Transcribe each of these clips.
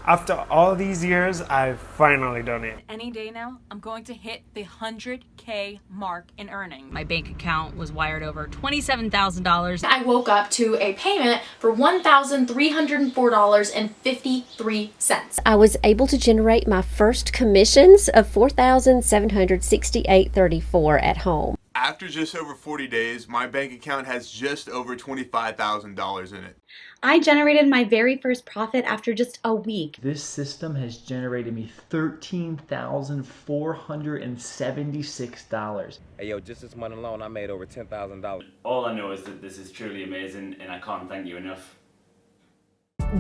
After all these years, I've finally done it. Any day now, I'm going to hit the 100K mark in earnings. My bank account was wired over $27,000. I woke up to a payment for $1,304.53. I was able to generate my first commissions of $4,768.34 at home. After just over 40 days, my bank account has just over $25,000 in it. I generated my very first profit after just a week. This system has generated me $13,476. Hey yo, just this month alone, I made over $10,000. All I know is that this is truly amazing and I can't thank you enough.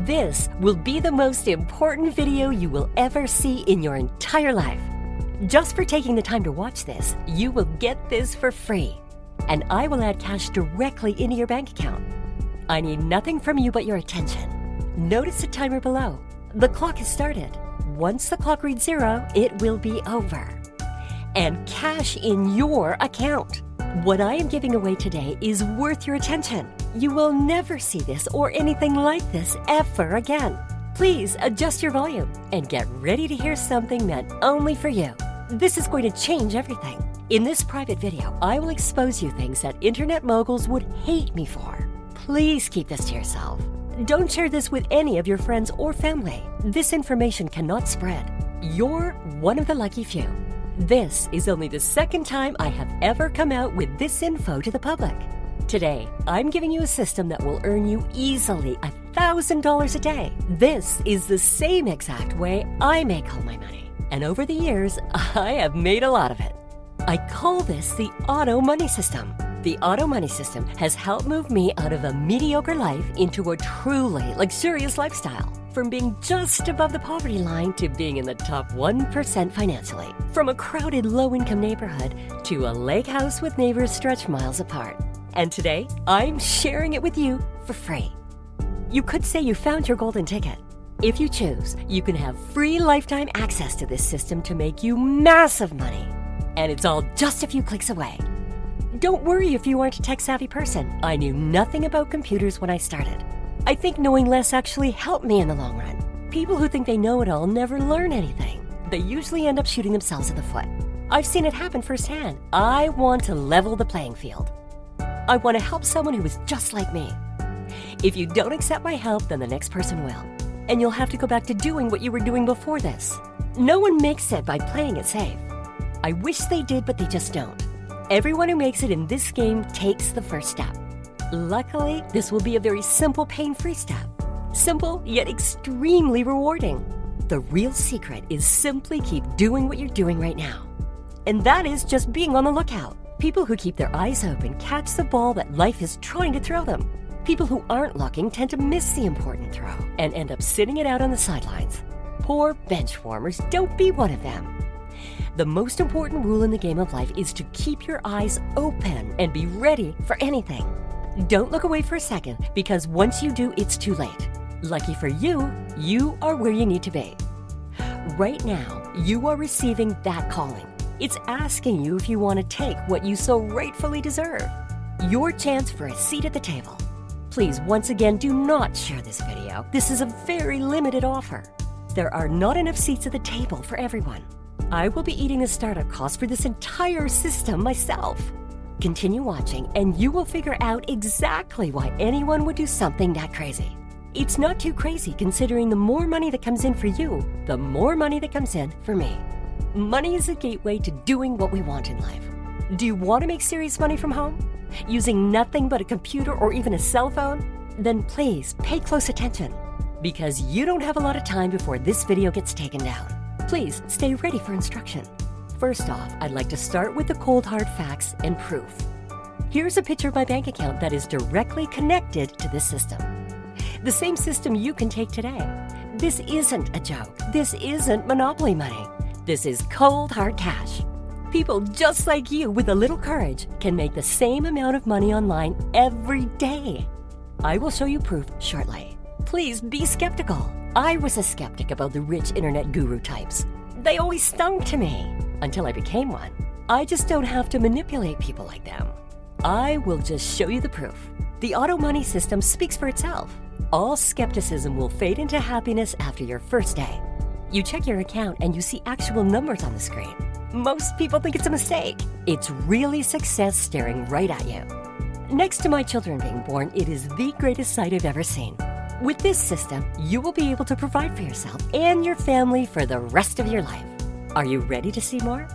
This will be the most important video you will ever see in your entire life. Just for taking the time to watch this, you will get this for free. And I will add cash directly into your bank account. I need nothing from you but your attention. Notice the timer below. The clock has started. Once the clock reads 0, it will be over. And cash in your account. What I am giving away today is worth your attention. You will never see this or anything like this ever again. Please adjust your volume and get ready to hear something meant only for you. This is going to change everything. In this private video, I will expose you things that internet moguls would hate me for. Please keep this to yourself. Don't share this with any of your friends or family. This information cannot spread. You're one of the lucky few. This is only the second time I have ever come out with this info to the public. Today, I'm giving you a system that will earn you easily $1,000 a day. This is the same exact way I make all my money. And over the years, I have made a lot of it. I call this the auto money system. The auto money system has helped move me out of a mediocre life into a truly luxurious lifestyle. From being just above the poverty line to being in the top 1% financially. From a crowded low-income neighborhood to a lake house with neighbors stretched miles apart. And today, I'm sharing it with you for free. You could say you found your golden ticket. If you choose, you can have free lifetime access to this system to make you massive money. And it's all just a few clicks away. Don't worry if you aren't a tech-savvy person. I knew nothing about computers when I started. I think knowing less actually helped me in the long run. People who think they know it all never learn anything. They usually end up shooting themselves in the foot. I've seen it happen firsthand. I want to level the playing field. I want to help someone who is just like me. If you don't accept my help, then the next person will. And you'll have to go back to doing what you were doing before this. No one makes it by playing it safe. I wish they did, but they just don't. Everyone who makes it in this game takes the first step. Luckily, this will be a very simple, pain-free step. Simple, yet extremely rewarding. The real secret is simply keep doing what you're doing right now. And that is just being on the lookout. People who keep their eyes open catch the ball that life is trying to throw them. People who aren't looking tend to miss the important throw and end up sitting it out on the sidelines. Poor bench warmers, don't be one of them. The most important rule in the game of life is to keep your eyes open and be ready for anything. Don't look away for a second, because once you do, it's too late. Lucky for you, you are where you need to be. Right now, you are receiving that calling. It's asking you if you want to take what you so rightfully deserve. Your chance for a seat at the table. Please, once again, do not share this video. This is a very limited offer. There are not enough seats at the table for everyone. I will be eating the startup cost for this entire system myself. Continue watching and you will figure out exactly why anyone would do something that crazy. It's not too crazy considering the more money that comes in for you, the more money that comes in for me. Money is a gateway to doing what we want in life. Do you want to make serious money from home? Using nothing but a computer or even a cell phone? Then please pay close attention, because you don't have a lot of time before this video gets taken down. Please stay ready for instruction. First off, I'd like to start with the cold hard facts and proof. Here's a picture of my bank account that is directly connected to this system. The same system you can take today. This isn't a joke. This isn't monopoly money. This is cold hard cash. People just like you with a little courage can make the same amount of money online every day. I will show you proof shortly. Please be skeptical. I was a skeptic about the rich internet guru types. They always stung to me until I became one. I just don't have to manipulate people like them. I will just show you the proof. The auto money system speaks for itself. all skepticism will fade into happiness after your first day. You check your account and you see actual numbers on the screen. Most people think it's a mistake. It's really success staring right at you. Next to my children being born, it is the greatest sight I've ever seen. With this system, you will be able to provide for yourself and your family for the rest of your life. Are you ready to see more?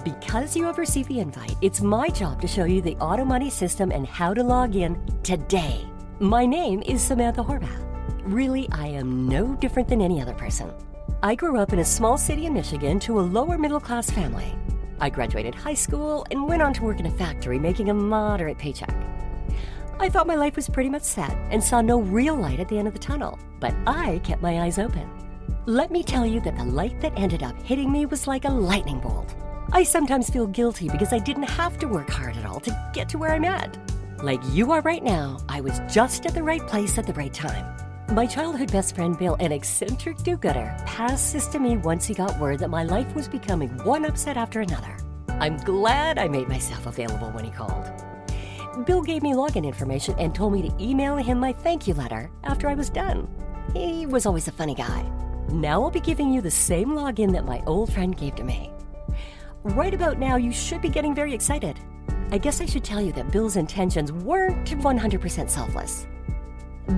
Because you have received the invite, it's my job to show you the auto money system and how to log in today. My name is Samantha Horvath. Really, I am no different than any other person. I grew up in a small city in Michigan to a lower middle class family. I graduated high school and went on to work in a factory making a moderate paycheck. I thought my life was pretty much set and saw no real light at the end of the tunnel, but I kept my eyes open. Let me tell you that the light that ended up hitting me was like a lightning bolt. I sometimes feel guilty because I didn't have to work hard at all to get to where I'm at. Like you are right now, I was just at the right place at the right time. My childhood best friend Bill, an eccentric do-gooder, passed this to me once he got word that my life was becoming one upset after another. I'm glad I made myself available when he called. Bill gave me login information and told me to email him my thank you letter after I was done. He was always a funny guy. Now I'll be giving you the same login that my old friend gave to me. Right about now, you should be getting very excited. I guess I should tell you that Bill's intentions weren't 100% selfless.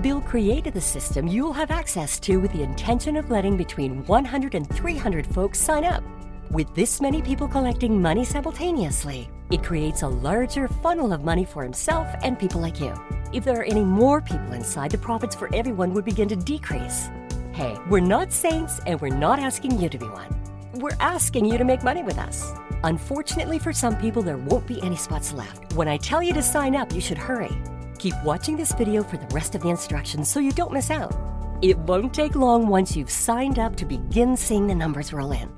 Bill created the system you'll have access to with the intention of letting between 100 and 300 folks sign up. With this many people collecting money simultaneously, it creates a larger funnel of money for himself and people like you. If there are any more people inside, the profits for everyone would begin to decrease. Hey, we're not saints and we're not asking you to be one. We're asking you to make money with us. Unfortunately for some people, there won't be any spots left. When I tell you to sign up, you should hurry. Keep watching this video for the rest of the instructions so you don't miss out. It won't take long once you've signed up to begin seeing the numbers roll in.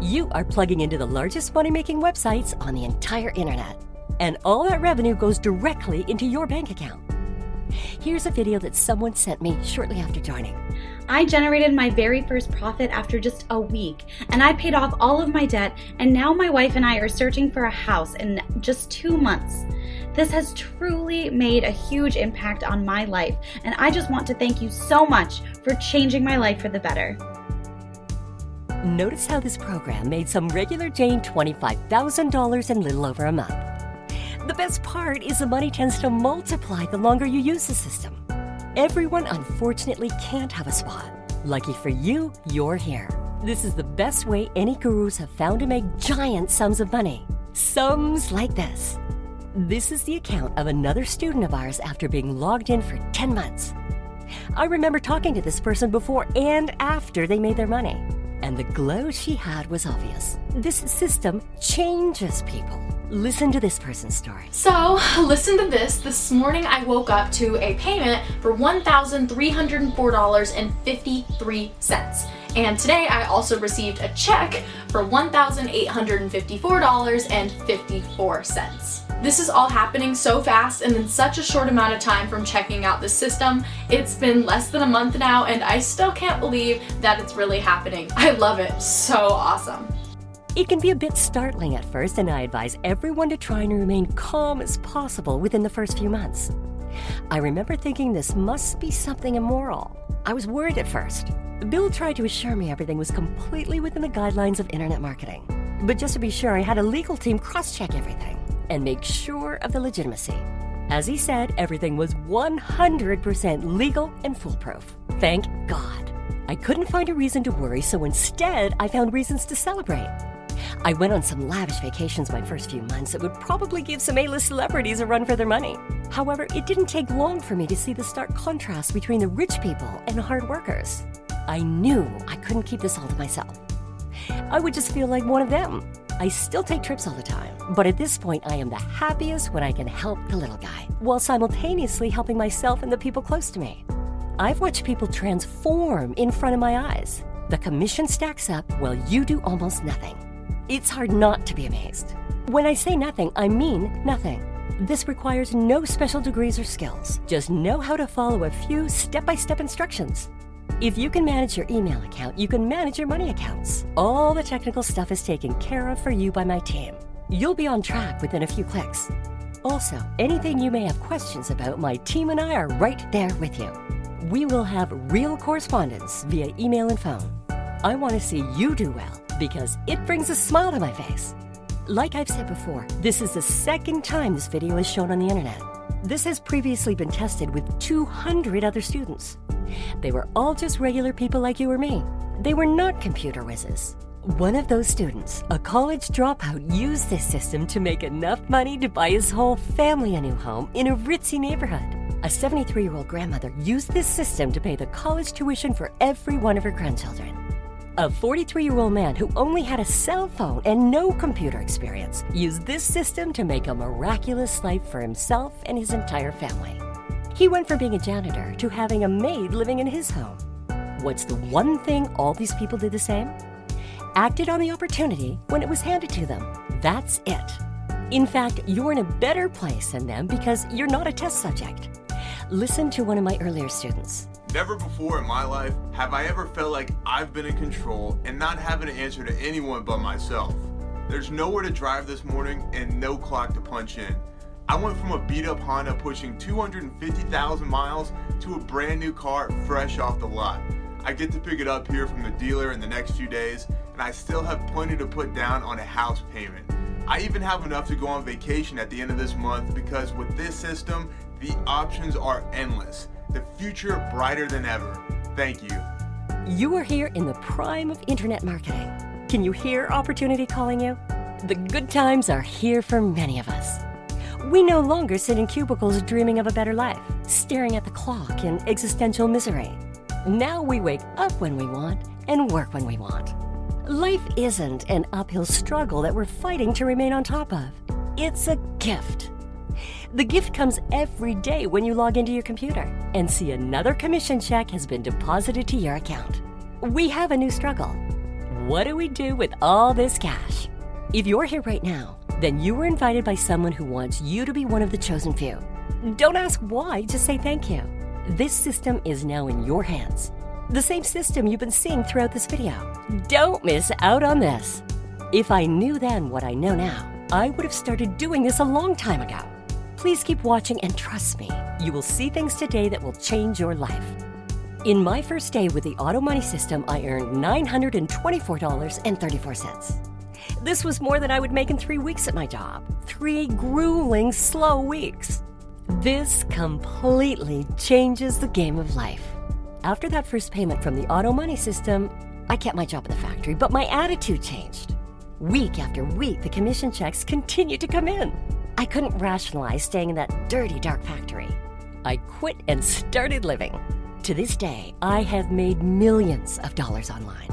You are plugging into the largest money-making websites on the entire internet. And all that revenue goes directly into your bank account. Here's a video that someone sent me shortly after joining. I generated my very first profit after just a week, and I paid off all of my debt, and now my wife and I are searching for a house in just 2 months. This has truly made a huge impact on my life, and I just want to thank you so much for changing my life for the better. Notice how this program made some regular Jane $25,000 in little over a month. The best part is the money tends to multiply the longer you use the system. Everyone unfortunately can't have a spot. Lucky for you, you're here. This is the best way any gurus have found to make giant sums of money. Sums like this. This is the account of another student of ours after being logged in for 10 months. I remember talking to this person before and after they made their money, and the glow she had was obvious. This system changes people. Listen to this person's story. So, listen to this. This morning I woke up to a payment for $1,304.53. And today I also received a check for $1,854.54. This is all happening so fast and in such a short amount of time from checking out the system. It's been less than a month now and I still can't believe that it's really happening. I love it. So awesome. It can be a bit startling at first, and I advise everyone to try and remain calm as possible within the first few months. I remember thinking this must be something immoral. I was worried at first. Bill tried to assure me everything was completely within the guidelines of internet marketing. But just to be sure, I had a legal team cross-check everything and make sure of the legitimacy. As he said, everything was 100% legal and foolproof. Thank God. I couldn't find a reason to worry, so instead I found reasons to celebrate. I went on some lavish vacations my first few months that would probably give some A-list celebrities a run for their money. However, it didn't take long for me to see the stark contrast between the rich people and hard workers. I knew I couldn't keep this all to myself. I would just feel like one of them. I still take trips all the time, but at this point I am the happiest when I can help the little guy, while simultaneously helping myself and the people close to me. I've watched people transform in front of my eyes. The commission stacks up while you do almost nothing. It's hard not to be amazed. When I say nothing, I mean nothing. This requires no special degrees or skills. Just know how to follow a few step-by-step instructions. If you can manage your email account, you can manage your money accounts. All the technical stuff is taken care of for you by my team. You'll be on track within a few clicks. Also, anything you may have questions about, my team and I are right there with you. We will have real correspondence via email and phone. I want to see you do well because it brings a smile to my face. Like I've said before, this is the second time this video is shown on the internet. This has previously been tested with 200 other students. They were all just regular people like you or me. They were not computer whizzes. One of those students, a college dropout, used this system to make enough money to buy his whole family a new home in a ritzy neighborhood. A 73-year-old grandmother used this system to pay the college tuition for every one of her grandchildren. A 43-year-old man who only had a cell phone and no computer experience used this system to make a miraculous life for himself and his entire family. He went from being a janitor to having a maid living in his home. What's the one thing all these people did the same? Acted on the opportunity when it was handed to them. That's it. In fact, you're in a better place than them because you're not a test subject. Listen to one of my earlier students. Never before in my life have I ever felt like I've been in control and not having to answer to anyone but myself. There's nowhere to drive this morning and no clock to punch in. I went from a beat-up Honda pushing 250,000 miles to a brand new car fresh off the lot. I get to pick it up here from the dealer in the next few days, and I still have plenty to put down on a house payment. I even have enough to go on vacation at the end of this month because with this system, the options are endless. The future brighter than ever. Thank you. You are here in the prime of internet marketing. Can you hear opportunity calling you? The good times are here for many of us. We no longer sit in cubicles dreaming of a better life, staring at the clock in existential misery. Now we wake up when we want and work when we want. Life isn't an uphill struggle that we're fighting to remain on top of. It's a gift. The gift comes every day when you log into your computer and see another commission check has been deposited to your account. We have a new struggle. What do we do with all this cash? If you're here right now, then you were invited by someone who wants you to be one of the chosen few. Don't ask why, just say thank you. This system is now in your hands. The same system you've been seeing throughout this video. Don't miss out on this. If I knew then what I know now, I would have started doing this a long time ago. Please keep watching and trust me, you will see things today that will change your life. In my first day with the Auto Money system, I earned $924.34. This was more than I would make in 3 weeks at my job. 3 grueling, slow weeks. This completely changes the game of life. After that first payment from the Auto Money system, I kept my job at the factory, but my attitude changed. Week after week, the commission checks continued to come in. I couldn't rationalize staying in that dirty, dark factory. I quit and started living. To this day, I have made millions of dollars online.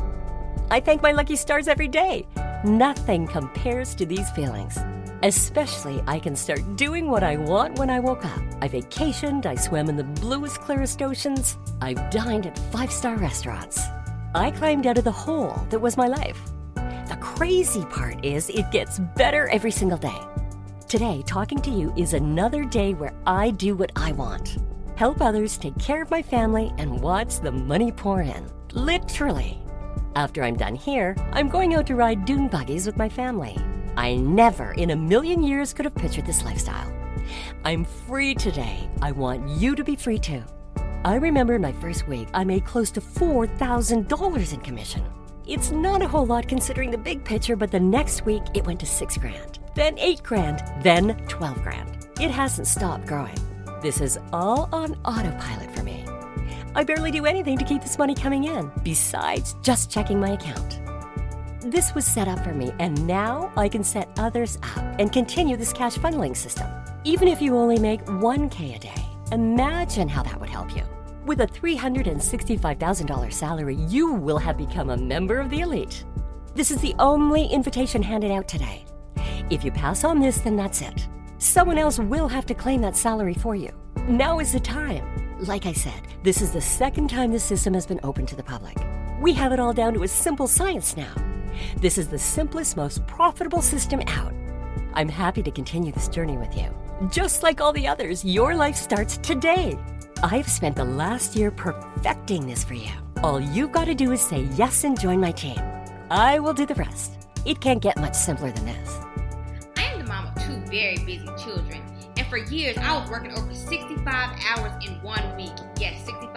I thank my lucky stars every day. Nothing compares to these feelings. Especially, I can start doing what I want when I woke up. I vacationed, I swam in the bluest, clearest oceans. I've dined at 5-star restaurants. I climbed out of the hole that was my life. The crazy part is it gets better every single day. Today, talking to you is another day where I do what I want. Help others, take care of my family, and watch the money pour in. Literally. After I'm done here, I'm going out to ride dune buggies with my family. I never in a million years could have pictured this lifestyle. I'm free today. I want you to be free too. I remember in my first week, I made close to $4,000 in commission. It's not a whole lot considering the big picture, but the next week it went to $6,000. Then $8,000, then $12,000. It hasn't stopped growing. This is all on autopilot for me. I barely do anything to keep this money coming in, besides just checking my account. This was set up for me, and now I can set others up and continue this cash funneling system. Even if you only make $1,000 a day, imagine how that would help you. With a $365,000 salary, you will have become a member of the elite. This is the only invitation handed out today. If you pass on this, then that's it. Someone else will have to claim that salary for you. Now is the time. Like I said, this is the second time this system has been open to the public. We have it all down to a simple science now. This is the simplest, most profitable system out. I'm happy to continue this journey with you. Just like all the others, your life starts today. I've spent the last year perfecting this for you. All you've got to do is say yes and join my team. I will do the rest. It can't get much simpler than this. I am the mom of 2 very busy children, and for years I was working over 65 hours in 1 week. Yes, 65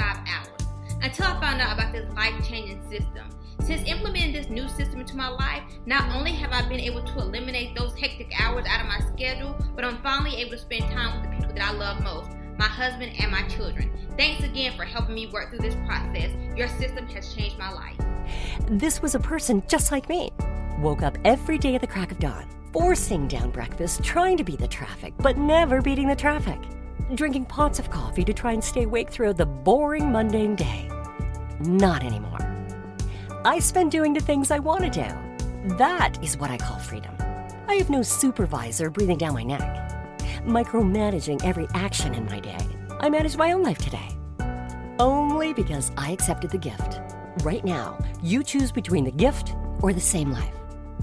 until I found out about this life-changing system. Since implementing this new system into my life, not only have I been able to eliminate those hectic hours out of my schedule, but I'm finally able to spend time with the people that I love most, my husband and my children. Thanks again for helping me work through this process. Your system has changed my life. This was a person just like me. Woke up every day at the crack of dawn, forcing down breakfast, trying to beat the traffic, but never beating the traffic. Drinking pots of coffee to try and stay awake throughout the boring, mundane day. Not anymore. I spend doing the things I want to do. That is what I call freedom. I have no supervisor breathing down my neck, micromanaging every action in my day. I manage my own life today. Only because I accepted the gift. Right now, you choose between the gift or the same life.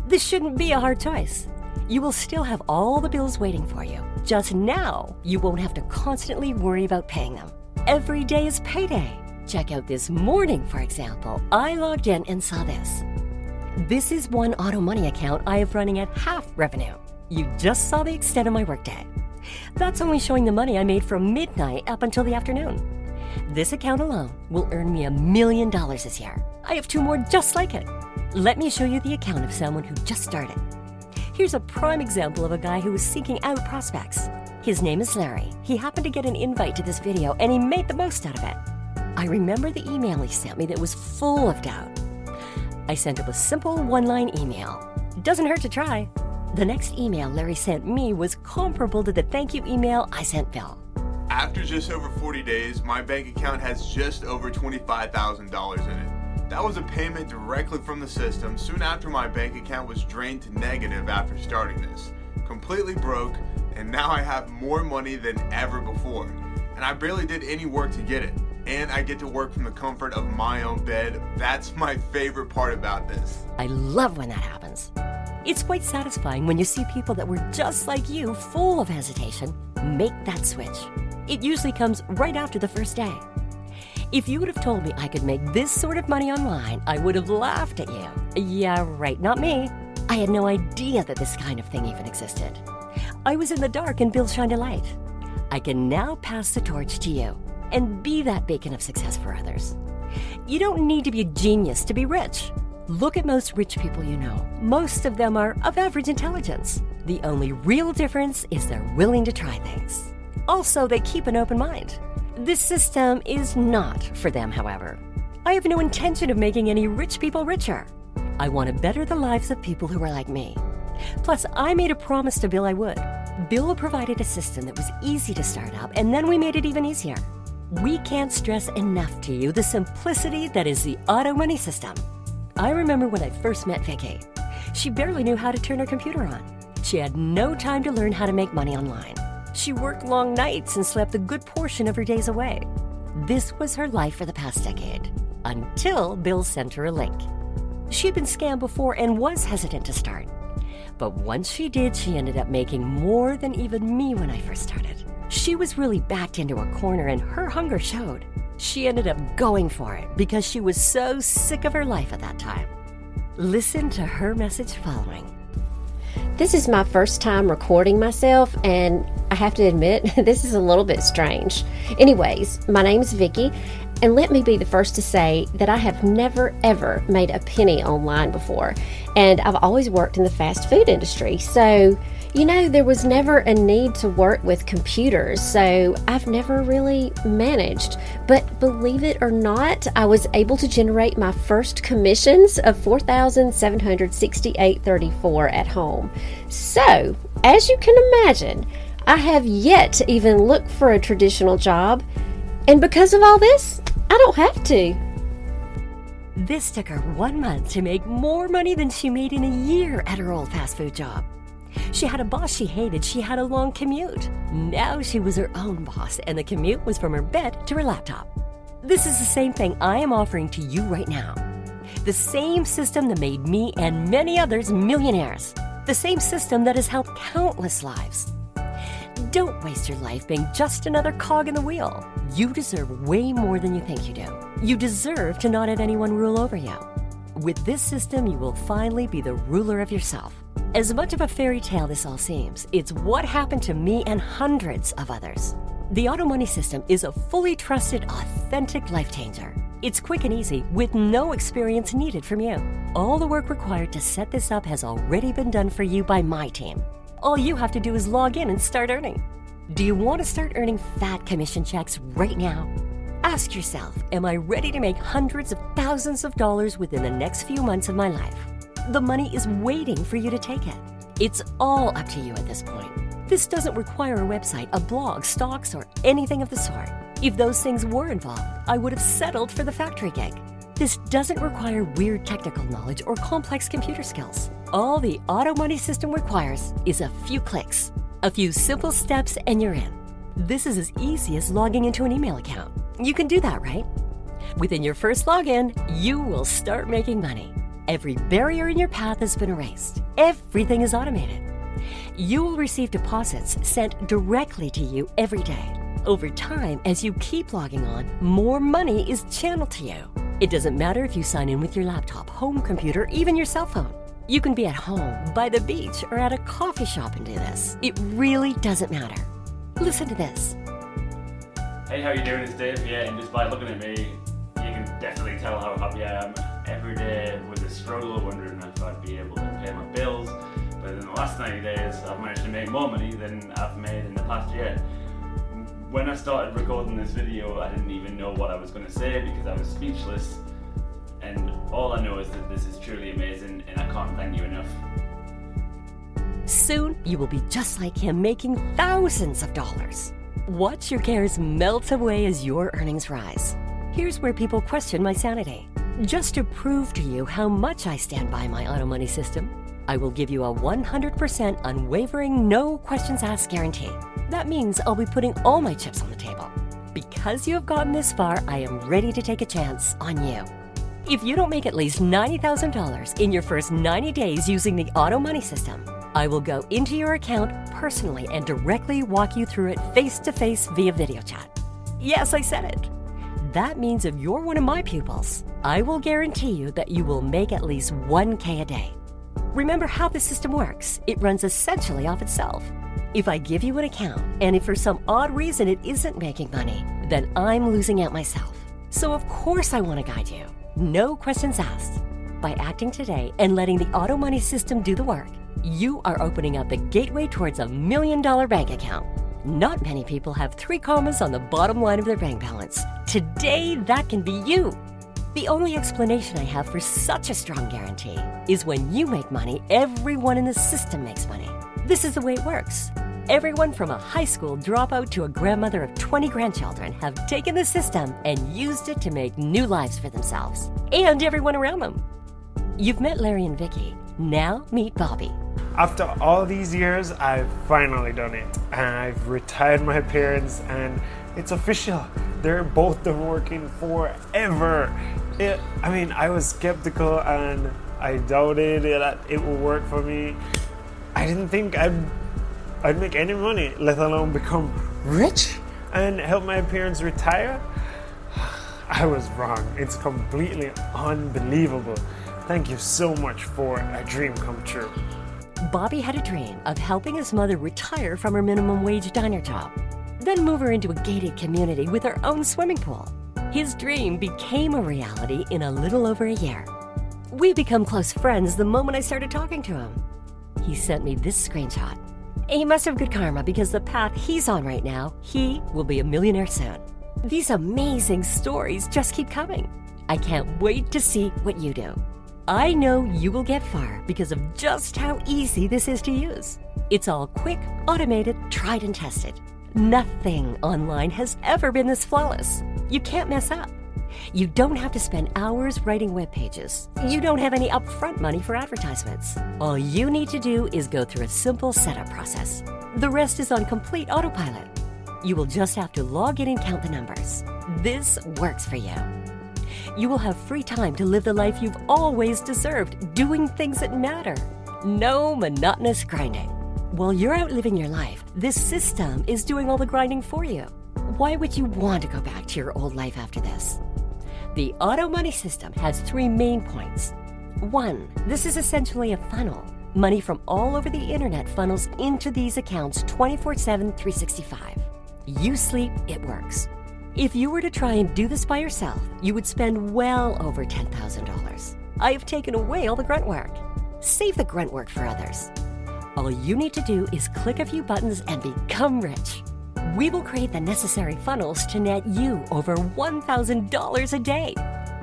This shouldn't be a hard choice. You will still have all the bills waiting for you. Just now, you won't have to constantly worry about paying them. Every day is payday. Check out this morning, for example. I logged in and saw this. This is one auto money account I have running at half revenue. You just saw the extent of my workday. That's only showing the money I made from midnight up until the afternoon. This account alone will earn me $1 million this year. I have 2 more just like it. Let me show you the account of someone who just started. Here's a prime example of a guy who is seeking out prospects. His name is Larry. He happened to get an invite to this video and he made the most out of it. I remember the email he sent me that was full of doubt. I sent him a simple 1-line email. Doesn't hurt to try. The next email Larry sent me was comparable to the thank you email I sent Bill. After just over 40 days, my bank account has just over $25,000 in it. That was a payment directly from the system soon after my bank account was drained to negative after starting this. Completely broke, and now I have more money than ever before. And I barely did any work to get it. And I get to work from the comfort of my own bed. That's my favorite part about this. I love when that happens. It's quite satisfying when you see people that were just like you, full of hesitation, make that switch. It usually comes right after the first day. If you would have told me I could make this sort of money online, I would have laughed at you. Yeah, right, not me. I had no idea that this kind of thing even existed. I was in the dark and Bill shined a light. I can now pass the torch to you and be that beacon of success for others. You don't need to be a genius to be rich. Look at most rich people you know. Most of them are of average intelligence. The only real difference is they're willing to try things. Also, they keep an open mind. This system is not for them, however. I have no intention of making any rich people richer. I want to better the lives of people who are like me. Plus, I made a promise to Bill I would. Bill provided a system that was easy to start up, and then we made it even easier. We can't stress enough to you the simplicity that is the auto money system. I remember when I first met Vicky. She barely knew how to turn her computer on. She had no time to learn how to make money online. She worked long nights and slept a good portion of her days away. This was her life for the past decade, until Bill sent her a link. She had been scammed before and was hesitant to start. But once she did, she ended up making more than even me when I first started. She was really backed into a corner and her hunger showed. She ended up going for it because she was so sick of her life at that time. Listen to her message following. This is my first time recording myself, and I have to admit, this is a little bit strange. Anyways, my name's Vicky, and let me be the first to say that I have never ever made a penny online before, and I've always worked in the fast food industry, so there was never a need to work with computers, so I've never really managed. But believe it or not, I was able to generate my first commissions of $4,768.34 at home. So, as you can imagine, I have yet to even look for a traditional job, and because of all this, I don't have to. This took her 1 month to make more money than she made in a year at her old fast food job. She had a boss she hated. She had a long commute. Now she was her own boss, and the commute was from her bed to her laptop. This is the same thing I am offering to you right now. The same system that made me and many others millionaires. The same system that has helped countless lives. Don't waste your life being just another cog in the wheel. You deserve way more than you think you do. You deserve to not have anyone rule over you. With this system, you will finally be the ruler of yourself. As much of a fairy tale this all seems, it's what happened to me and hundreds of others. The Auto Money system is a fully trusted, authentic life changer. It's quick and easy with no experience needed from you. All the work required to set this up has already been done for you by my team. All you have to do is log in and start earning. Do you want to start earning fat commission checks right now? Ask yourself, am I ready to make hundreds of thousands of dollars within the next few months of my life? The money is waiting for you to take it. It's all up to you at this point. This doesn't require a website, a blog, stocks, or anything of the sort. If those things were involved, I would have settled for the factory gig. This doesn't require weird technical knowledge or complex computer skills. All the Auto Money system requires is a few clicks, a few simple steps, and you're in. This is as easy as logging into an email account. You can do that, right? Within your first login, you will start making money. Every barrier in your path has been erased. Everything is automated. You will receive deposits sent directly to you every day. Over time, as you keep logging on, more money is channeled to you. It doesn't matter if you sign in with your laptop, home computer, even your cell phone. You can be at home, by the beach, or at a coffee shop and do this. It really doesn't matter. Listen to this. Hey, how you doing? It's Dave here, and just by looking at me, you can definitely tell how happy I am. Every day was a struggle, wondering if I'd be able to pay my bills. But in the last 90 days, I've managed to make more money than I've made in the past year. When I started recording this video, I didn't even know what I was going to say because I was speechless. And all I know is that this is truly amazing, and I can't thank you enough. Soon, you will be just like him, making thousands of dollars. Watch your cares melt away as your earnings rise. Here's where people question my sanity. Just to prove to you how much I stand by my Auto Money system, I will give you a 100% unwavering, no questions asked guarantee. That means I'll be putting all my chips on the table. Because you have gotten this far, I am ready to take a chance on you. If you don't make at least $90,000 in your first 90 days using the Auto Money system, I will go into your account personally and directly walk you through it face-to-face via video chat. Yes, I said it. That means if you're one of my pupils, I will guarantee you that you will make at least $1,000 a day. Remember how the system works. It runs essentially off itself. If I give you an account, and if for some odd reason it isn't making money, then I'm losing out myself. So of course I want to guide you. No questions asked. By acting today and letting the Auto Money system do the work, you are opening up the gateway towards $1 million bank account. Not many people have 3 commas on the bottom line of their bank balance. Today, that can be you. The only explanation I have for such a strong guarantee is when you make money, everyone in the system makes money. This is the way it works. Everyone from a high school dropout to a grandmother of 20 grandchildren have taken the system and used it to make new lives for themselves and everyone around them. You've met Larry and Vicky. Now meet Bobby. After all these years, I've finally done it. I've retired my parents and it's official. They're both done working forever. I was skeptical and I doubted that it would work for me. I didn't think I'd make any money, let alone become rich and help my parents retire. I was wrong. It's completely unbelievable. Thank you so much for a dream come true. Bobby had a dream of helping his mother retire from her minimum wage diner job, then move her into a gated community with her own swimming pool. His dream became a reality in a little over a year. We become close friends the moment I started talking to him. He sent me this screenshot. He must have good karma because the path he's on right now, he will be a millionaire soon. These amazing stories just keep coming. I can't wait to see what you do. I know you will get far because of just how easy this is to use. It's all quick, automated, tried and tested. Nothing online has ever been this flawless. You can't mess up. You don't have to spend hours writing web pages. You don't have any upfront money for advertisements. All you need to do is go through a simple setup process. The rest is on complete autopilot. You will just have to log in and count the numbers. This works for you. You will have free time to live the life you've always deserved, doing things that matter. No monotonous grinding. While you're out living your life, this system is doing all the grinding for you. Why would you want to go back to your old life after this? The Auto Money system has 3 main points. 1, this is essentially a funnel. Money from all over the internet funnels into these accounts 24/7, 365. You sleep, it works. If you were to try and do this by yourself, you would spend well over $10,000. I have taken away all the grunt work. Save the grunt work for others. All you need to do is click a few buttons and become rich. We will create the necessary funnels to net you over $1,000 a day.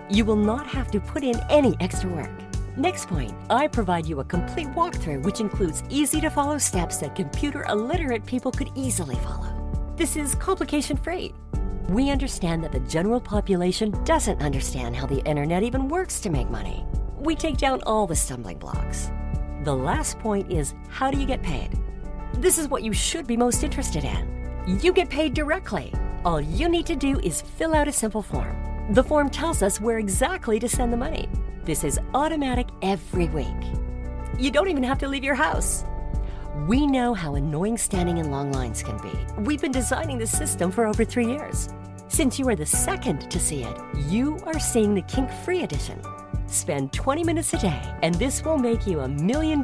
You will not have to put in any extra work. Next point, I provide you a complete walkthrough which includes easy-to-follow steps that computer-illiterate people could easily follow. This is complication-free. We understand that the general population doesn't understand how the internet even works to make money. We take down all the stumbling blocks. The last point is, how do you get paid? This is what you should be most interested in. You get paid directly. All you need to do is fill out a simple form. The form tells us where exactly to send the money. This is automatic every week. You don't even have to leave your house. We know how annoying standing in long lines can be. We've been designing the system for over 3 years. Since you are the second to see it, you are seeing the kink-free edition. Spend 20 minutes a day, and this will make you $1 million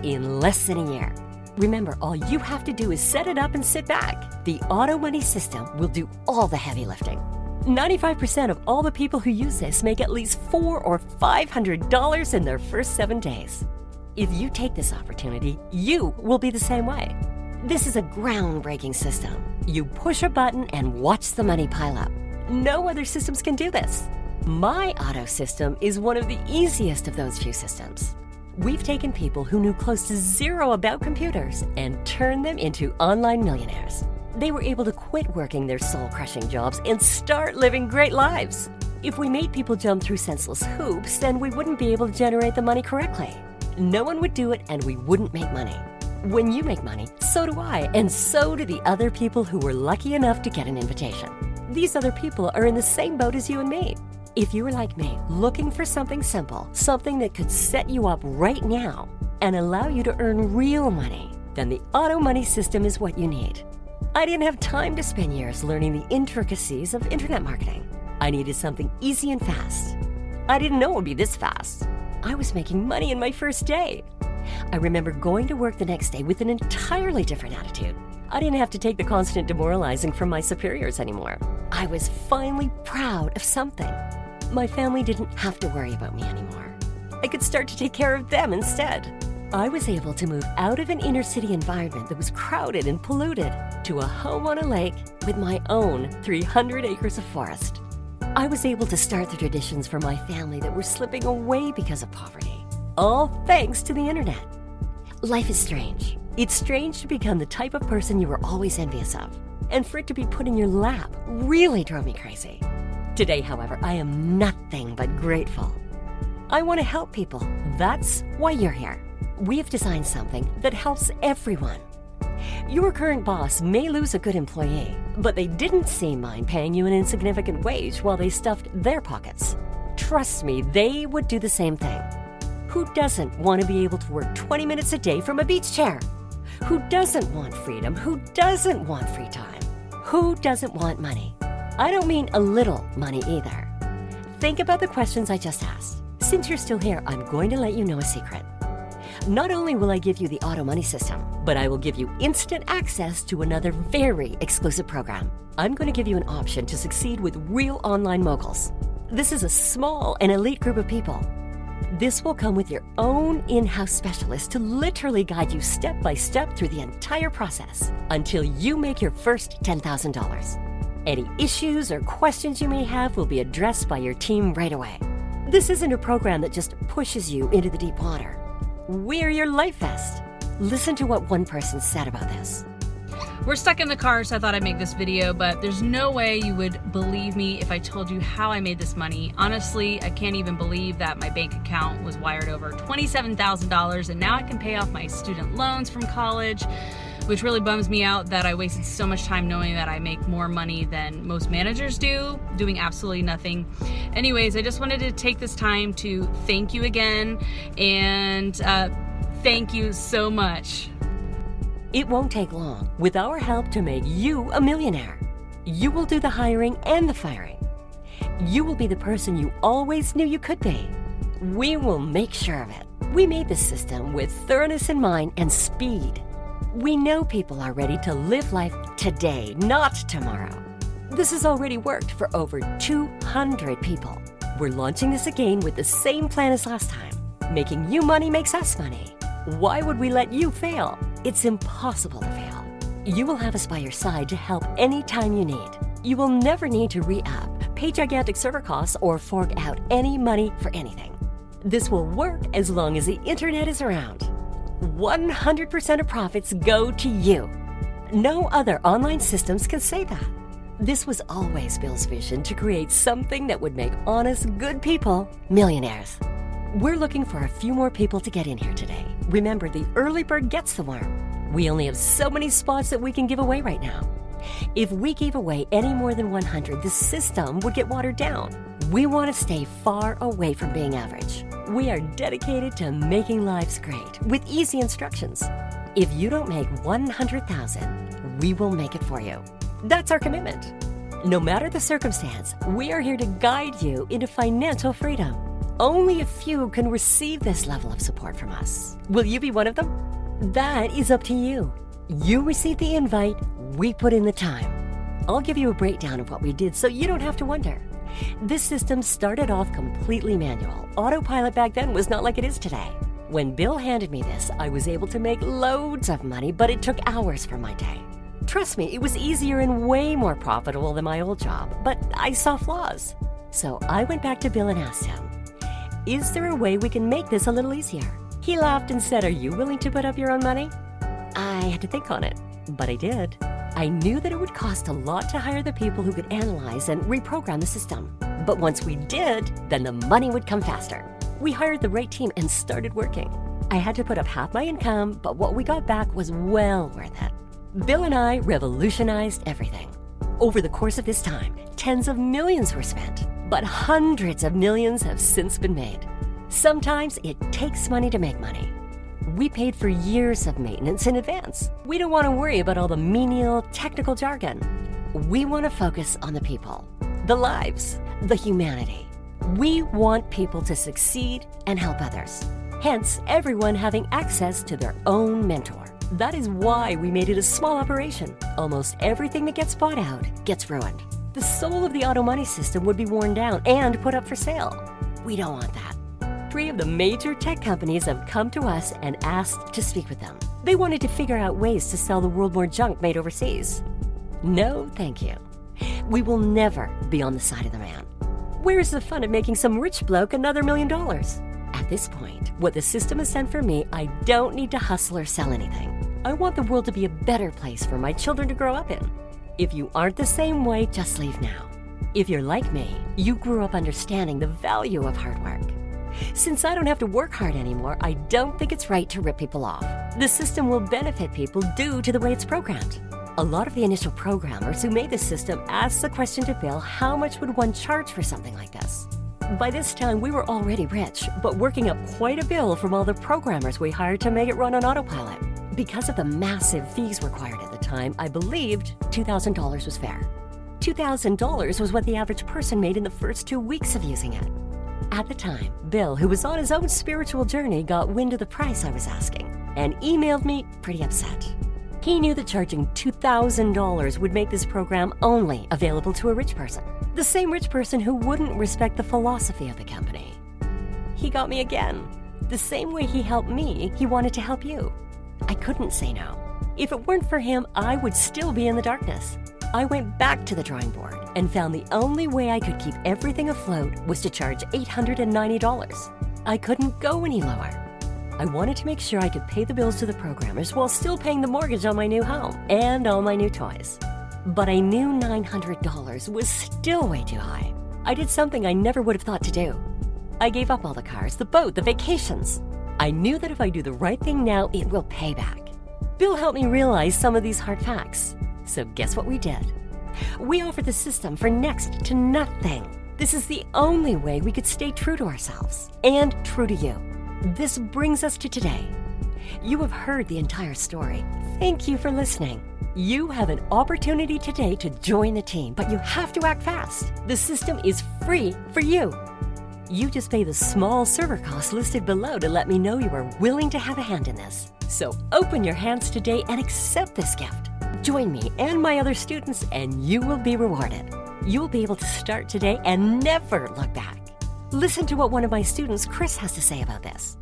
in less than a year. Remember, all you have to do is set it up and sit back. The auto money system will do all the heavy lifting. 95% of all the people who use this make at least $400 or $500 in their first 7 days. If you take this opportunity, you will be the same way. This is a groundbreaking system. You push a button and watch the money pile up. No other systems can do this. My auto system is one of the easiest of those few systems. We've taken people who knew close to zero about computers and turned them into online millionaires. They were able to quit working their soul-crushing jobs and start living great lives. If we made people jump through senseless hoops, then we wouldn't be able to generate the money correctly. No one would do it and we wouldn't make money. When you make money, so do I, and so do the other people who were lucky enough to get an invitation. These other people are in the same boat as you and me. If you were like me, looking for something simple, something that could set you up right now and allow you to earn real money, then the auto money system is what you need. I didn't have time to spend years learning the intricacies of internet marketing. I needed something easy and fast. I didn't know it would be this fast. I was making money in my first day. I remember going to work the next day with an entirely different attitude. I didn't have to take the constant demoralizing from my superiors anymore. I was finally proud of something. My family didn't have to worry about me anymore. I could start to take care of them instead. I was able to move out of an inner city environment that was crowded and polluted to a home on a lake with my own 300 acres of forest. I was able to start the traditions for my family that were slipping away because of poverty. All thanks to the internet. Life is strange. It's strange to become the type of person you were always envious of. And for it to be put in your lap really drove me crazy. Today, however, I am nothing but grateful. I want to help people. That's why you're here. We have designed something that helps everyone. Your current boss may lose a good employee, but they didn't seem mind paying you an insignificant wage while they stuffed their pockets. Trust me, they would do the same thing. Who doesn't want to be able to work 20 minutes a day from a beach chair? Who doesn't want freedom? Who doesn't want free time? Who doesn't want money? I don't mean a little money either. Think about the questions I just asked. Since you're still here, I'm going to let you know a secret. Not only will I give you the auto money system, but I will give you instant access to another very exclusive program. I'm going to give you an option to succeed with real online moguls. This is a small and elite group of people. This will come with your own in-house specialist to literally guide you step by step through the entire process until you make your first $10,000. Any issues or questions you may have will be addressed by your team right away. This isn't a program that just pushes you into the deep water. We're your life vest. Listen to what one person said about this. We're stuck in the car, so I thought I'd make this video, but there's no way you would believe me if I told you how I made this money. Honestly, I can't even believe that my bank account was wired over $27,000 and now I can pay off my student loans from college, which really bums me out that I wasted so much time knowing that I make more money than most managers do, doing absolutely nothing. Anyways, I just wanted to take this time to thank you again, and thank you so much. It won't take long with our help to make you a millionaire. You will do the hiring and the firing. You will be the person you always knew you could be. We will make sure of it. We made this system with thoroughness in mind and speed. We know people are ready to live life today, not tomorrow. This has already worked for over 200 people. We're launching this again with the same plan as last time. Making you money makes us money. Why would we let you fail? It's impossible to fail. You will have us by your side to help anytime you need. You will never need to re-up, pay gigantic server costs, or fork out any money for anything. This will work as long as the internet is around. 100% of profits go to you. No other online systems can say that. This was always Bill's vision, to create something that would make honest, good people millionaires. We're looking for a few more people to get in here today. Remember, the early bird gets the worm. We only have so many spots that we can give away right now. If we gave away any more than 100, the system would get watered down. We want to stay far away from being average. We are dedicated to making lives great with easy instructions. If you don't make 100,000, we will make it for you. That's our commitment. No matter the circumstance, we are here to guide you into financial freedom. Only a few can receive this level of support from us. Will you be one of them? That is up to you. You receive the invite, we put in the time. I'll give you a breakdown of what we did so you don't have to wonder. This system started off completely manual. Autopilot back then was not like it is today. When Bill handed me this, I was able to make loads of money, but it took hours from my day. Trust me, it was easier and way more profitable than my old job, but I saw flaws. So I went back to Bill and asked him, is there a way we can make this a little easier? He laughed and said, are you willing to put up your own money? I had to think on it, but I did. I knew that it would cost a lot to hire the people who could analyze and reprogram the system. But once we did, then the money would come faster. We hired the right team and started working. I had to put up half my income, but what we got back was well worth it. Bill and I revolutionized everything. Over the course of this time, tens of millions were spent, but hundreds of millions have since been made. Sometimes it takes money to make money. We paid for years of maintenance in advance. We don't want to worry about all the menial, technical jargon. We want to focus on the people, the lives, the humanity. We want people to succeed and help others. Hence, everyone having access to their own mentor. That is why we made it a small operation. Almost everything that gets bought out gets ruined. The soul of the auto money system would be worn down and put up for sale. We don't want that. 3 of the major tech companies have come to us and asked to speak with them. They wanted to figure out ways to sell the world more junk made overseas. No, thank you. We will never be on the side of the man. Where's the fun of making some rich bloke another $1 million? At this point, what the system has sent for me, I don't need to hustle or sell anything. I want the world to be a better place for my children to grow up in. If you aren't the same way, just leave now. If you're like me, you grew up understanding the value of hard work. Since I don't have to work hard anymore, I don't think it's right to rip people off. The system will benefit people due to the way it's programmed. A lot of the initial programmers who made the system asked the question to Bill, how much would one charge for something like this? By this time, we were already rich, but working up quite a bill from all the programmers we hired to make it run on autopilot. Because of the massive fees required at the time, I believed $2,000 was fair. $2,000 was what the average person made in the first 2 weeks of using it. At the time, Bill, who was on his own spiritual journey, got wind of the price I was asking and emailed me pretty upset. He knew that charging $2,000 would make this program only available to a rich person. The same rich person who wouldn't respect the philosophy of the company. He got me again. The same way he helped me, he wanted to help you. I couldn't say no. If it weren't for him, I would still be in the darkness. I went back to the drawing board and found the only way I could keep everything afloat was to charge $890. I couldn't go any lower. I wanted to make sure I could pay the bills to the programmers while still paying the mortgage on my new home and all my new toys. But I knew $900 was still way too high. I did something I never would have thought to do. I gave up all the cars, the boat, the vacations. I knew that if I do the right thing now, it will pay back. Bill helped me realize some of these hard facts. So guess what we did? We offered the system for next to nothing. This is the only way we could stay true to ourselves and true to you. This brings us to today. You have heard the entire story. Thank you for listening. You have an opportunity today to join the team, but you have to act fast. The system is free for you. You just pay the small server cost listed below to let me know you are willing to have a hand in this. So open your hands today and accept this gift. Join me and my other students and you will be rewarded. You'll be able to start today and never look back. Listen to what one of my students, Chris, has to say about this.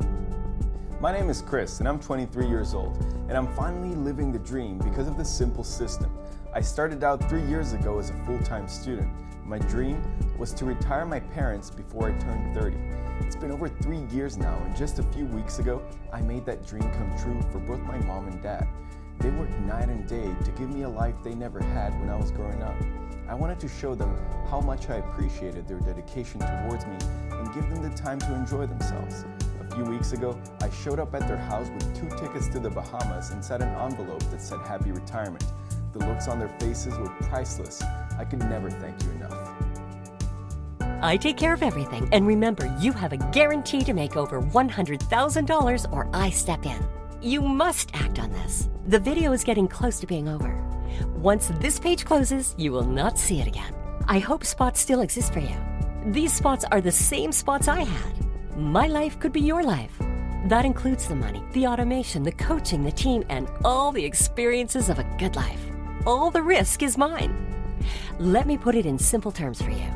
My name is Chris and I'm 23 years old, and I'm finally living the dream because of this simple system. I started out 3 years ago as a full-time student. My dream was to retire my parents before I turned 30. It's been over 3 years now, and just a few weeks ago, I made that dream come true for both my mom and dad. They worked night and day to give me a life they never had when I was growing up. I wanted to show them how much I appreciated their dedication towards me and give them the time to enjoy themselves. A few weeks ago, I showed up at their house with 2 tickets to the Bahamas inside an envelope that said Happy Retirement. The looks on their faces were priceless. I could never thank you enough. I take care of everything, and remember, you have a guarantee to make over $100,000 or I step in. You must act on this. The video is getting close to being over. Once this page closes, you will not see it again. I hope spots still exist for you. These spots are the same spots I had. My life could be your life. That includes the money, the automation, the coaching, the team, and all the experiences of a good life. All the risk is mine. Let me put it in simple terms for you.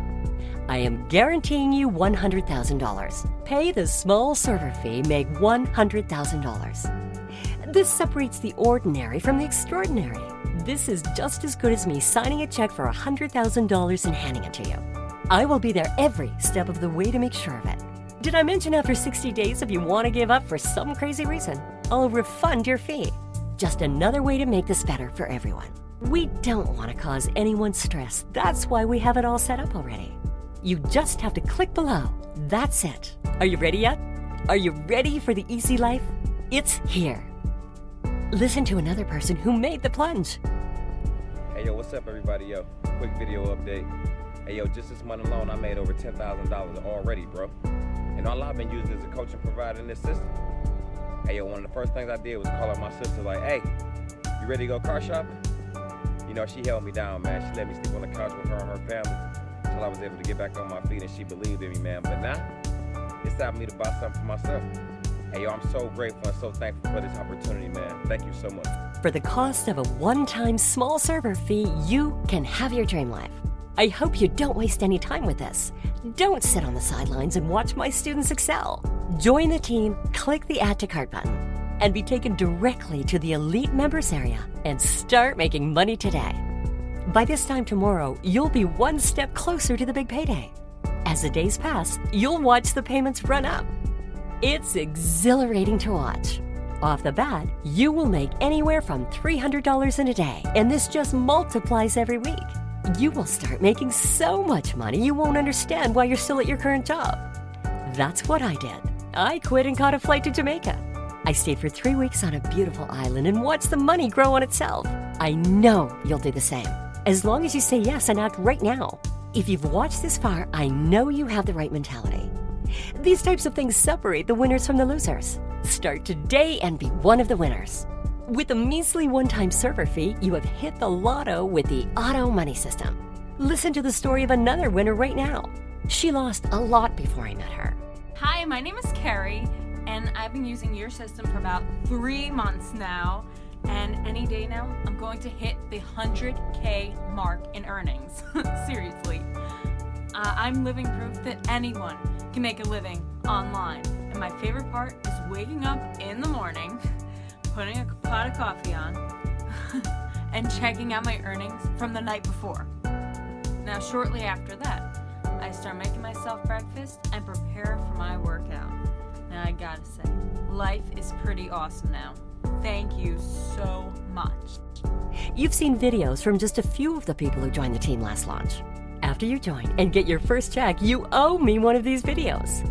I am guaranteeing you $100,000. Pay the small server fee, make $100,000. This separates the ordinary from the extraordinary. This is just as good as me signing a check for $100,000 and handing it to you. I will be there every step of the way to make sure of it. Did I mention after 60 days, if you want to give up for some crazy reason, I'll refund your fee? Just another way to make this better for everyone. We don't want to cause anyone stress. That's why we have it all set up already. You just have to click below. That's it. Are you ready yet? Are you ready for the easy life? It's here. Listen to another person who made the plunge. Hey, yo, what's up, everybody? Yo, quick video update. Hey, yo, just this month alone, I made over $10,000 already, bro. And all I've been using is a coaching provider in this system. Hey, yo, one of the first things I did was call up my sister like, hey, you ready to go car shopping? You know, she held me down, man. She let me sleep on the couch with her and her family until I was able to get back on my feet, and she believed in me, man. But now, it's time for me to buy something for myself. Hey, yo, I'm so grateful and so thankful for this opportunity, man. Thank you so much. For the cost of a one-time small server fee, you can have your dream life. I hope you don't waste any time with this. Don't sit on the sidelines and watch my students excel. Join the team, click the Add to Cart button, and be taken directly to the Elite Members area and start making money today. By this time tomorrow, you'll be one step closer to the big payday. As the days pass, you'll watch the payments run up. It's exhilarating to watch. Off the bat, you will make anywhere from $300 in a day, and this just multiplies every week. You will start making so much money you won't understand why you're still at your current job. That's what I did. I quit and caught a flight to Jamaica. I stayed for 3 weeks on a beautiful island and watched the money grow on itself. I know you'll do the same, as long as you say yes and act right now. If you've watched this far, I know you have the right mentality. These types of things separate the winners from the losers. Start today and be one of the winners. With a measly one-time server fee, you have hit the lotto with the Auto Money System. Listen to the story of another winner right now. She lost a lot before I met her. Hi, my name is Carrie, and I've been using your system for about 3 months now. And any day now, I'm going to hit the 100K mark in earnings. Seriously. I'm living proof that anyone can make a living online. And my favorite part is waking up in the morning, putting a pot of coffee on, and checking out my earnings from the night before. Now, shortly after that, I start making myself breakfast and prepare for my workout. Now, I gotta say, life is pretty awesome now. Thank you so much. You've seen videos from just a few of the people who joined the team last launch. After you join and get your first check, you owe me one of these videos.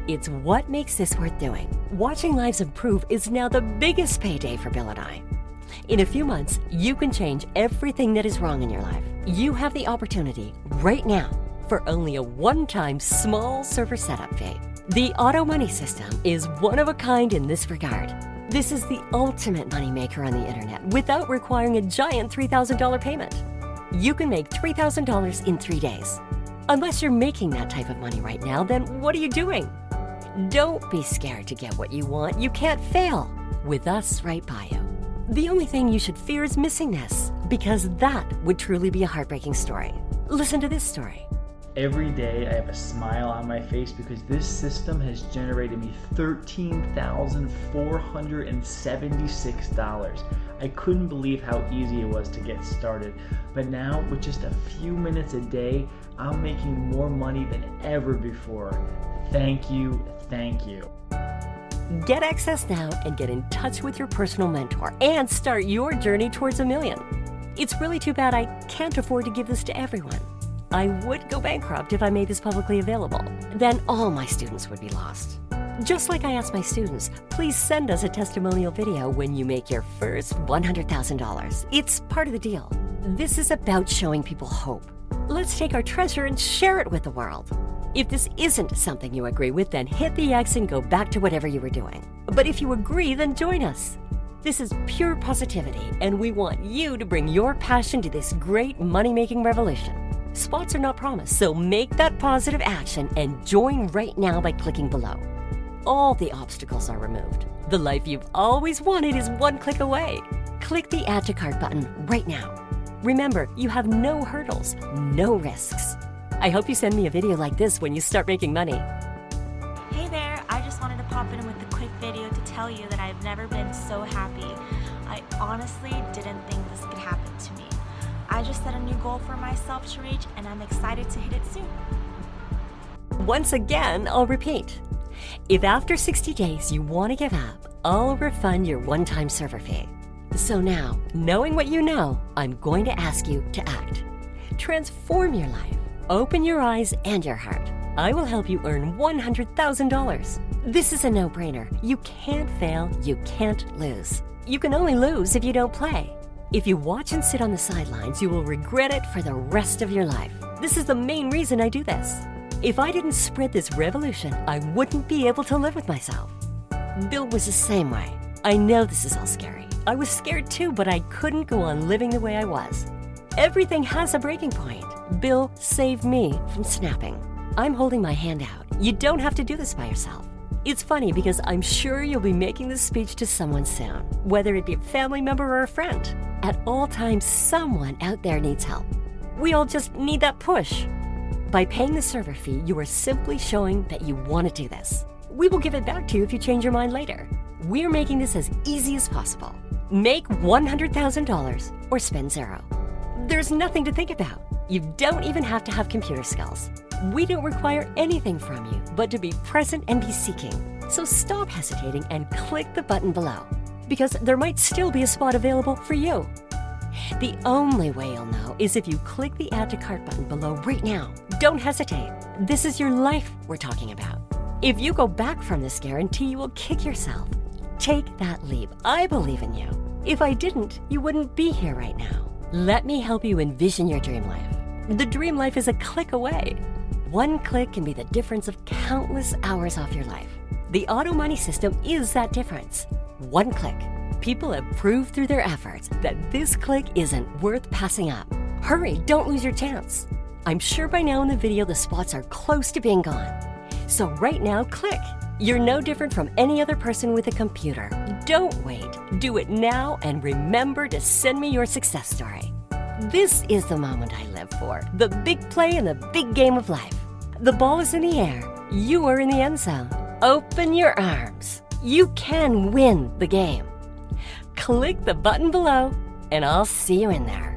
It's what makes this worth doing. Watching lives improve is now the biggest payday for Bill and I. In a few months, you can change everything that is wrong in your life. You have the opportunity right now for only a one-time small server setup fee. The Auto Money System is one of a kind in this regard. This is the ultimate moneymaker on the internet without requiring a giant $3,000 payment. You can make $3,000 in 3 days. Unless you're making that type of money right now, then what are you doing? Don't be scared to get what you want. You can't fail. With us right by you. The only thing you should fear is missing this, because that would truly be a heartbreaking story. Listen to this story. Every day I have a smile on my face because this system has generated me $13,476. I couldn't believe how easy it was to get started, but now with just a few minutes a day, I'm making more money than ever before. Thank you, thank you. Get access now and get in touch with your personal mentor and start your journey towards $1 million. It's really too bad I can't afford to give this to everyone. I would go bankrupt if I made this publicly available. Then all my students would be lost. Just like I asked my students, please send us a testimonial video when you make your first $100,000. It's part of the deal. This is about showing people hope. Let's take our treasure and share it with the world. If this isn't something you agree with, then hit the X and go back to whatever you were doing. But if you agree, then join us. This is pure positivity, and we want you to bring your passion to this great money-making revolution. Spots are not promised, so make that positive action and join right now by clicking below. All the obstacles are removed. The life you've always wanted is one click away. Click the Add to Cart button right now. Remember, you have no hurdles, no risks. I hope you send me a video like this when you start making money. Hey there, I just wanted to pop in with a quick video to tell you that I've never been so happy. I honestly didn't think this could happen to me. I just set a new goal for myself to reach, and I'm excited to hit it soon. Once again, I'll repeat. If after 60 days you want to give up, I'll refund your one-time server fee. So now, knowing what you know, I'm going to ask you to act. Transform your life. Open your eyes and your heart. I will help you earn $100,000. This is a no-brainer. You can't fail, you can't lose. You can only lose if you don't play. If you watch and sit on the sidelines, you will regret it for the rest of your life. This is the main reason I do this. If I didn't spread this revolution, I wouldn't be able to live with myself. Bill was the same way. I know this is all scary. I was scared too, but I couldn't go on living the way I was. Everything has a breaking point. Bill saved me from snapping. I'm holding my hand out. You don't have to do this by yourself. It's funny because I'm sure you'll be making this speech to someone soon, whether it be a family member or a friend. At all times, someone out there needs help. We all just need that push. By paying the server fee, you are simply showing that you want to do this. We will give it back to you if you change your mind later. We're making this as easy as possible. Make $100,000 or spend zero. There's nothing to think about. You don't even have to have computer skills. We don't require anything from you but to be present and be seeking. So stop hesitating and click the button below, because there might still be a spot available for you. The only way you'll know is if you click the Add to Cart button below right now. Don't hesitate. This is your life we're talking about. If you go back from this guarantee, you will kick yourself. Take that leap. I believe in you. If I didn't, you wouldn't be here right now. Let me help you envision your dream life. The dream life is a click away. One click can be the difference of countless hours off your life. The auto money system is that difference. One click. People have proved through their efforts that this click isn't worth passing up. Hurry, don't lose your chance. I'm sure by now in the video the spots are close to being gone. So right now, click. You're no different from any other person with a computer. Don't wait. Do it now and remember to send me your success story. This is the moment I live for. The big play in the big game of life. The ball is in the air. You are in the end zone. Open your arms. You can win the game. Click the button below and I'll see you in there.